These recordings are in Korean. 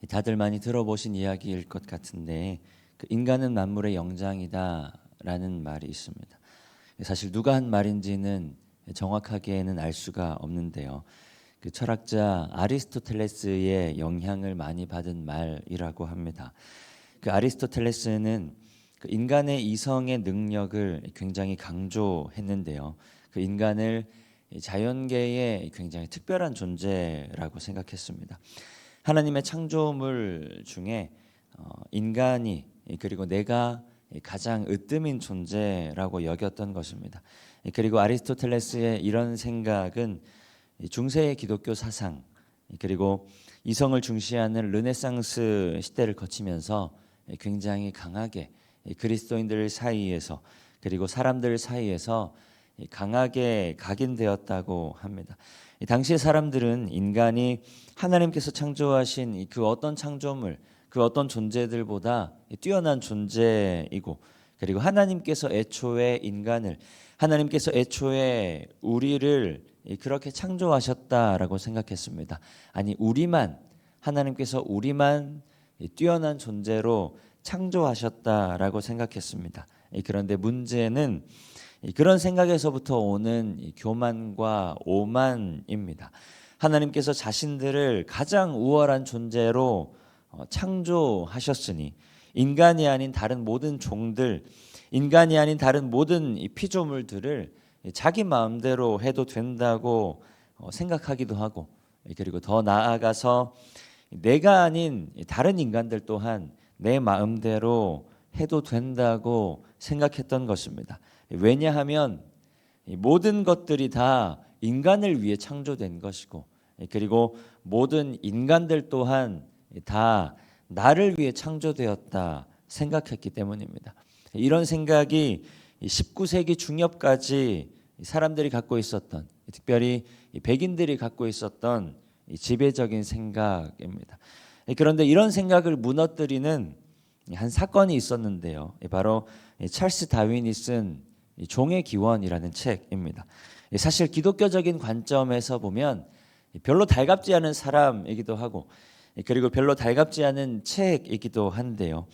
다들 많이 들어보신 이야기일 것 같은데 인간은 만물의 영장이다라는 말이 있습니다. 사실 누가 한 말인지는 정확하게는 알 수가 없는데요. 철학자 아리스토텔레스의 영향을 많이 받은 말이라고 합니다. 아리스토텔레스는 인간의 이성의 능력을 굉장히 강조했는데요. 인간을 자연계의 굉장히 특별한 존재라고 생각했습니다. 하나님의 창조물 중에 인간이 그리고 내가 가장 으뜸인 존재라고 여겼던 것입니다. 그리고 아리스토텔레스의 이런 생각은 중세의 기독교 사상 그리고 이성을 중시하는 르네상스 시대를 거치면서 굉장히 강하게 그리스도인들 사이에서 그리고 사람들 사이에서 강하게 각인되었다고 합니다. 당시의 사람들은 인간이 하나님께서 창조하신 그 어떤 창조물, 그 어떤 존재들보다 뛰어난 존재이고, 그리고 하나님께서 애초에 인간을, 하나님께서 애초에 우리를 그렇게 창조하셨다라고 생각했습니다. 아니, 하나님께서 우리만 뛰어난 존재로 창조하셨다라고 생각했습니다. 그런데 문제는 그런 생각에서부터 오는 교만과 오만입니다. 하나님께서 자신들을 가장 우월한 존재로 창조하셨으니 인간이 아닌 다른 모든 종들, 인간이 아닌 다른 모든 피조물들을 자기 마음대로 해도 된다고 생각하기도 하고, 그리고 더 나아가서 내가 아닌 다른 인간들 또한 내 마음대로 해도 된다고 생각했던 것입니다. 왜냐하면 모든 것들이 다 인간을 위해 창조된 것이고, 그리고 모든 인간들 또한 다 나를 위해 창조되었다 생각했기 때문입니다. 이런 생각이 19세기 중엽까지 사람들이 갖고 있었던, 특별히 백인들이 갖고 있었던 지배적인 생각입니다. 그런데 이런 생각을 무너뜨리는 한 사건이 있었는데요. 바로 찰스 다윈이 쓴 종의 기원이라는 책입니다. 사실 기독교적인 관점에서 보면 별로 달갑지 않은 사람이기도 하고, 그리고 별로 달갑지 않은 책이기도 한데요.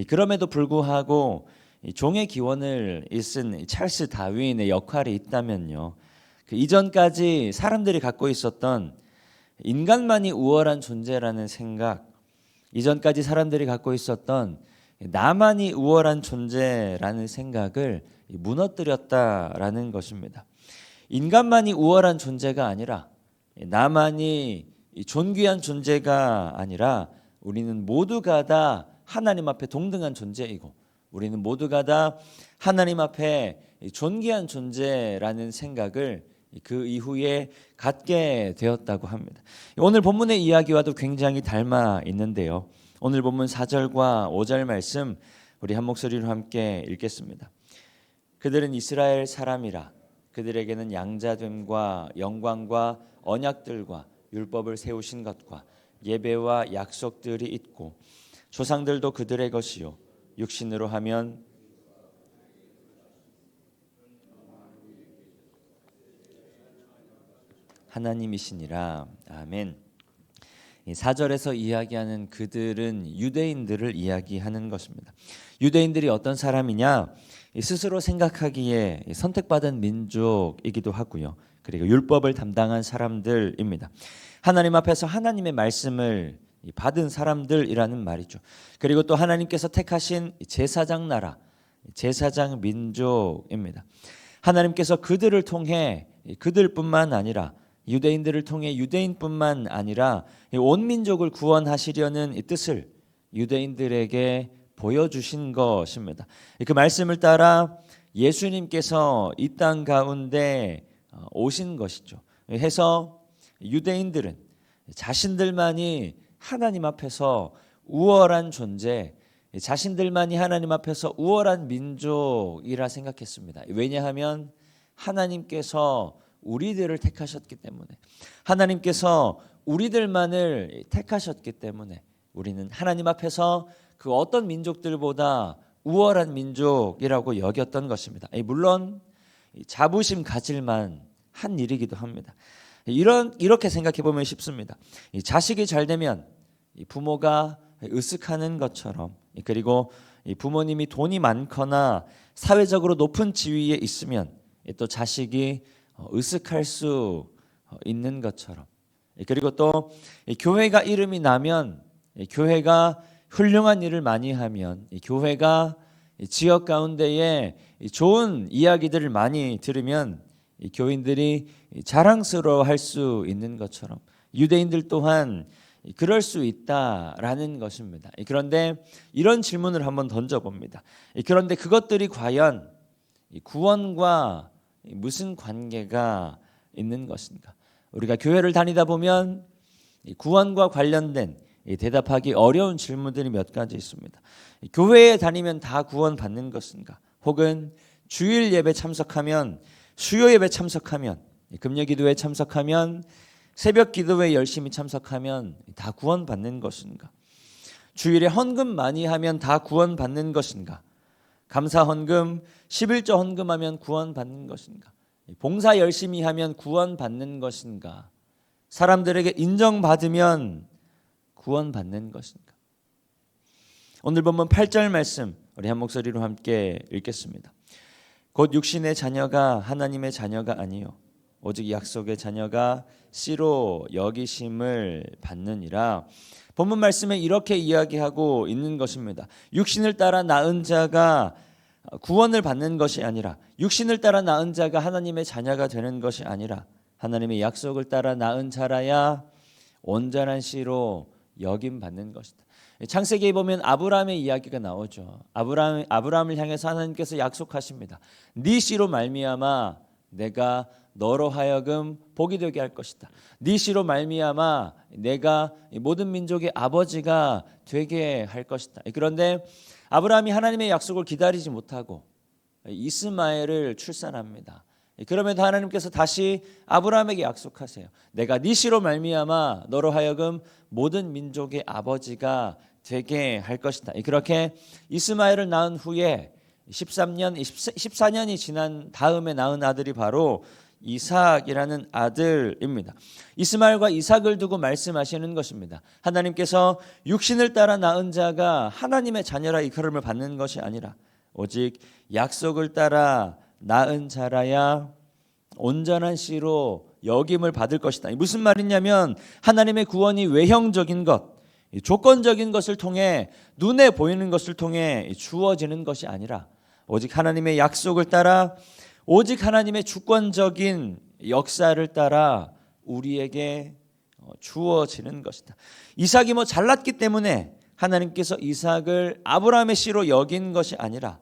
그럼에도 불구하고 종의 기원을 쓴 찰스 다윈의 역할이 있다면요, 그 이전까지 사람들이 갖고 있었던 인간만이 우월한 존재라는 생각, 이전까지 사람들이 갖고 있었던 나만이 우월한 존재라는 생각을 무너뜨렸다라는 것입니다. 인간만이 우월한 존재가 아니라, 나만이 존귀한 존재가 아니라, 우리는 모두가 다 하나님 앞에 동등한 존재이고, 우리는 모두가 다 하나님 앞에 존귀한 존재라는 생각을 그 이후에 갖게 되었다고 합니다. 오늘 본문의 이야기와도 굉장히 닮아 있는데요. 오늘 본문 4절과 5절 말씀 우리 한 목소리로 함께 읽겠습니다. 그들은 이스라엘 사람이라. 그들에게는 양자됨과 영광과 언약들과 율법을 세우신 것과 예배와 약속들이 있고, 조상들도 그들의 것이요 육신으로 하면 하나님이시니라. 아멘. 4절에서 이야기하는 그들은 유대인들을 이야기하는 것입니다. 유대인들이 어떤 사람이냐? 스스로 생각하기에 선택받은 민족이기도 하고요. 그리고 율법을 담당한 사람들입니다. 하나님 앞에서 하나님의 말씀을 받은 사람들이라는 말이죠. 그리고 또 하나님께서 택하신 제사장 나라, 제사장 민족입니다. 하나님께서 그들을 통해, 그들뿐만 아니라 유대인들을 통해 유대인뿐만 아니라 온 민족을 구원하시려는 이 뜻을 유대인들에게 보여주신 것입니다. 그 말씀을 따라 예수님께서 이 땅 가운데 오신 것이죠. 해서 유대인들은 자신들만이 하나님 앞에서 우월한 존재, 자신들만이 하나님 앞에서 우월한 민족이라 생각했습니다. 왜냐하면 하나님께서 우리들을 택하셨기 때문에, 하나님께서 우리들만을 택하셨기 때문에 우리는 하나님 앞에서 그 어떤 민족들보다 우월한 민족이라고 여겼던 것입니다. 물론 자부심 가질만 한 일이기도 합니다. 이렇게 생각해 보면 쉽습니다. 자식이 잘 되면 이 부모가 으쓱하는 것처럼, 그리고 이 부모님이 돈이 많거나 사회적으로 높은 지위에 있으면 또 자식이 으쓱할 수 있는 것처럼, 그리고 또 교회가 이름이 나면, 교회가 훌륭한 일을 많이 하면, 교회가 지역 가운데에 좋은 이야기들을 많이 들으면 교인들이 자랑스러워할 수 있는 것처럼 유대인들 또한 그럴 수 있다라는 것입니다. 그런데 이런 질문을 한번 던져봅니다. 그런데 그것들이 과연 구원과 무슨 관계가 있는 것인가? 우리가 교회를 다니다 보면 구원과 관련된 대답하기 어려운 질문들이 몇 가지 있습니다. 교회에 다니면 다 구원받는 것인가? 혹은 주일 예배 참석하면, 수요 예배 참석하면, 금요 기도에 참석하면, 새벽 기도에 열심히 참석하면 다 구원받는 것인가? 주일에 헌금 많이 하면 다 구원받는 것인가? 감사 헌금, 11조 헌금하면 구원받는 것인가? 봉사 열심히 하면 구원받는 것인가? 사람들에게 인정받으면 구원받는 것인가? 오늘 본문 8절 말씀 우리 한 목소리로 함께 읽겠습니다. 곧 육신의 자녀가 하나님의 자녀가 아니요 오직 약속의 자녀가 씨로 여기심을 받느니라. 본문 말씀에 이렇게 이야기하고 있는 것입니다. 육신을 따라 낳은 자가 구원을 받는 것이 아니라, 육신을 따라 낳은 자가 하나님의 자녀가 되는 것이 아니라, 하나님의 약속을 따라 낳은 자라야 온전한 씨로 여김 받는 것이다. 창세기에 보면 아브라함의 이야기가 나오죠. 아브라함을 향해서 하나님께서 약속하십니다. 네 씨로 말미암아 내가 너로 하여금 복이 되게 할 것이다. 네 씨로 말미암아 내가 모든 민족의 아버지가 되게 할 것이다. 그런데 아브라함이 하나님의 약속을 기다리지 못하고 이스마엘을 출산합니다. 그러면서 하나님께서 다시 아브라함에게 약속하세요. 내가 네 씨로 말미암아 너로 하여금 모든 민족의 아버지가 되게 할 것이다. 그렇게 이스마엘을 낳은 후에 14년이 지난 다음에 낳은 아들이 바로 이삭이라는 아들입니다. 이스마엘과 이삭을 두고 말씀하시는 것입니다. 하나님께서 육신을 따라 낳은 자가 하나님의 자녀라 이끌음을 받는 것이 아니라 오직 약속을 따라 낳은 자라야 온전한 씨로 여김을 받을 것이다. 무슨 말이냐면 하나님의 구원이 외형적인 것, 조건적인 것을 통해 눈에 보이는 것을 통해 주어지는 것이 아니라 오직 하나님의 약속을 따라, 오직 하나님의 주권적인 역사를 따라 우리에게 주어지는 것이다. 이삭이 잘났기 때문에 하나님께서 이삭을 아브라함의 씨로 여긴 것이 아니라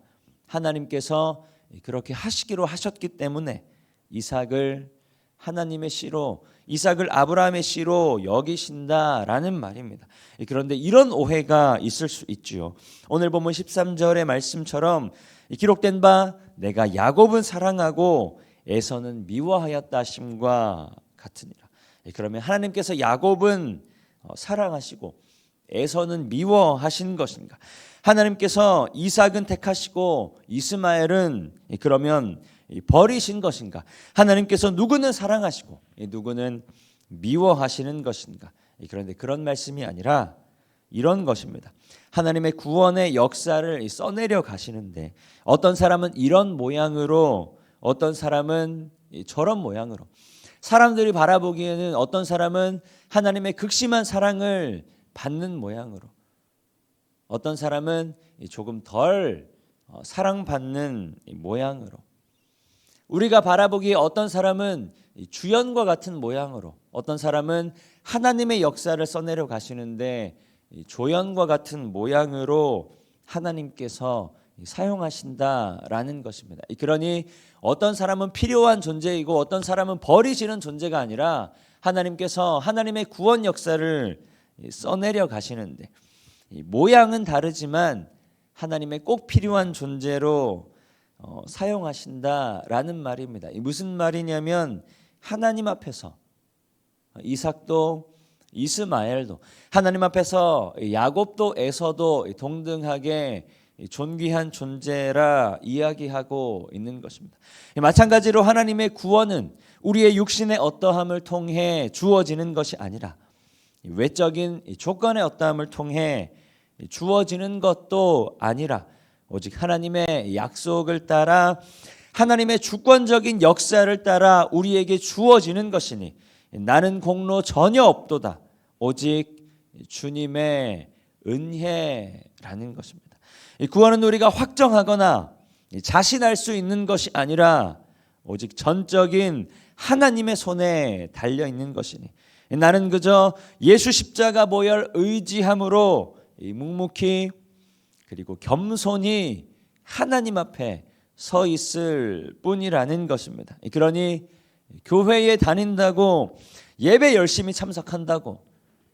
하나님께서 그렇게 하시기로 하셨기 때문에 이삭을 하나님의 씨로, 이삭을 아브라함의 씨로 여기신다라는 말입니다. 그런데 이런 오해가 있을 수 있지요. 오늘 본문 13절의 말씀처럼 기록된 바 내가 야곱은 사랑하고 에서는 미워하였다 하심과 같으니라. 그러면 하나님께서 야곱은 사랑하시고 에서는 미워하신 것인가? 하나님께서 이삭은 택하시고 이스마엘은 그러면 버리신 것인가? 하나님께서 누구는 사랑하시고 누구는 미워하시는 것인가? 그런데 그런 말씀이 아니라 이런 것입니다. 하나님의 구원의 역사를 써내려 가시는데 어떤 사람은 이런 모양으로, 어떤 사람은 저런 모양으로, 사람들이 바라보기에는 어떤 사람은 하나님의 극심한 사랑을 받는 모양으로, 어떤 사람은 조금 덜 사랑받는 모양으로, 우리가 바라보기에 어떤 사람은 주연과 같은 모양으로, 어떤 사람은 하나님의 역사를 써내려 가시는데 조연과 같은 모양으로 하나님께서 사용하신다라는 것입니다. 그러니 어떤 사람은 필요한 존재이고 어떤 사람은 버리시는 존재가 아니라 하나님께서 하나님의 구원 역사를 써내려 가시는데 모양은 다르지만 하나님의 꼭 필요한 존재로 사용하신다라는 말입니다. 무슨 말이냐면 하나님 앞에서 이삭도 이스마엘도, 하나님 앞에서 야곱도 에서도 동등하게 존귀한 존재라 이야기하고 있는 것입니다. 마찬가지로 하나님의 구원은 우리의 육신의 어떠함을 통해 주어지는 것이 아니라 외적인 조건의 어떠함을 통해 주어지는 것도 아니라 오직 하나님의 약속을 따라 하나님의 주권적인 역사를 따라 우리에게 주어지는 것이니 나는 공로 전혀 없도다. 오직 주님의 은혜라는 것입니다. 이 구원은 우리가 확정하거나 자신할 수 있는 것이 아니라 오직 전적인 하나님의 손에 달려 있는 것이니 나는 그저 예수 십자가 보혈 의지함으로 묵묵히 그리고 겸손히 하나님 앞에 서 있을 뿐이라는 것입니다. 그러니 교회에 다닌다고 예배 열심히 참석한다고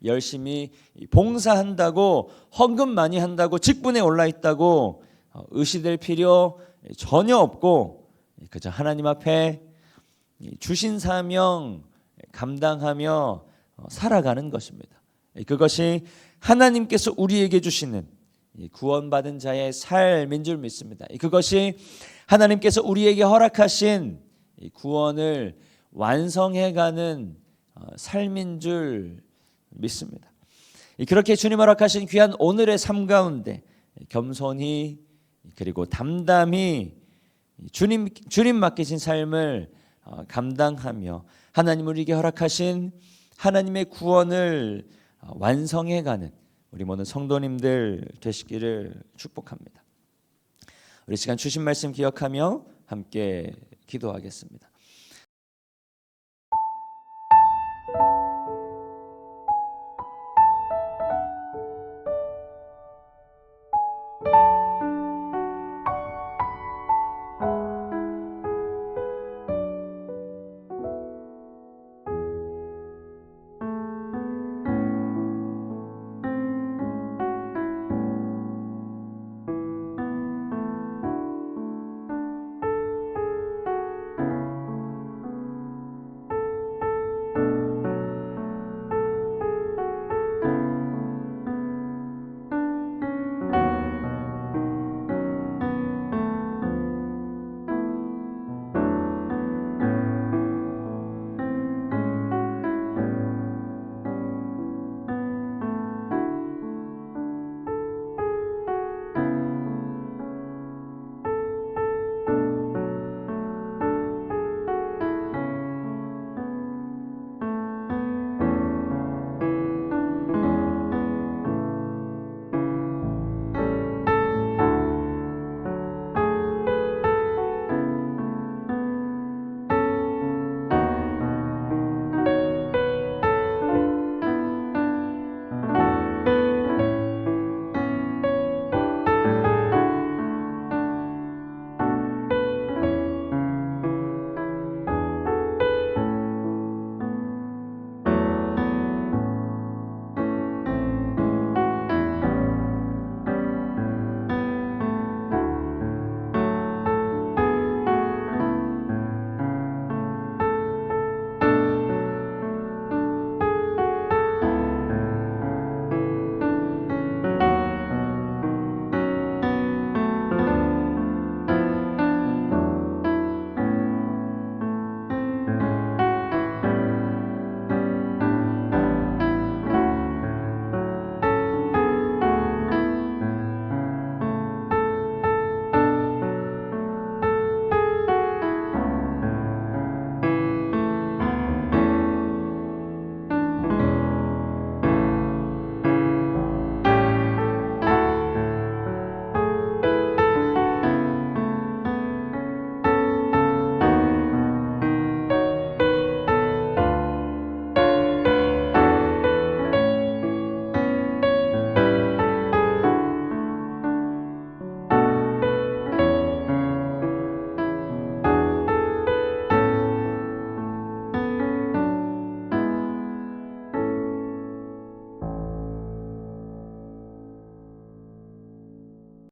열심히 봉사한다고 헌금 많이 한다고 직분에 올라 있다고 의시될 필요 전혀 없고 그저 하나님 앞에 주신 사명 감당하며 살아가는 것입니다. 그것이 하나님께서 우리에게 주시는 구원받은 자의 삶인 줄 믿습니다. 그것이 하나님께서 우리에게 허락하신 구원을 완성해가는 삶인 줄 믿습니다. 그렇게 주님 허락하신 귀한 오늘의 삶 가운데 겸손히 그리고 담담히 주님 맡기신 삶을 감당하며 하나님 우리에게 허락하신 하나님의 구원을 완성해가는 우리 모든 성도님들 되시기를 축복합니다. 우리 시간 주신 말씀 기억하며 함께 기도하겠습니다.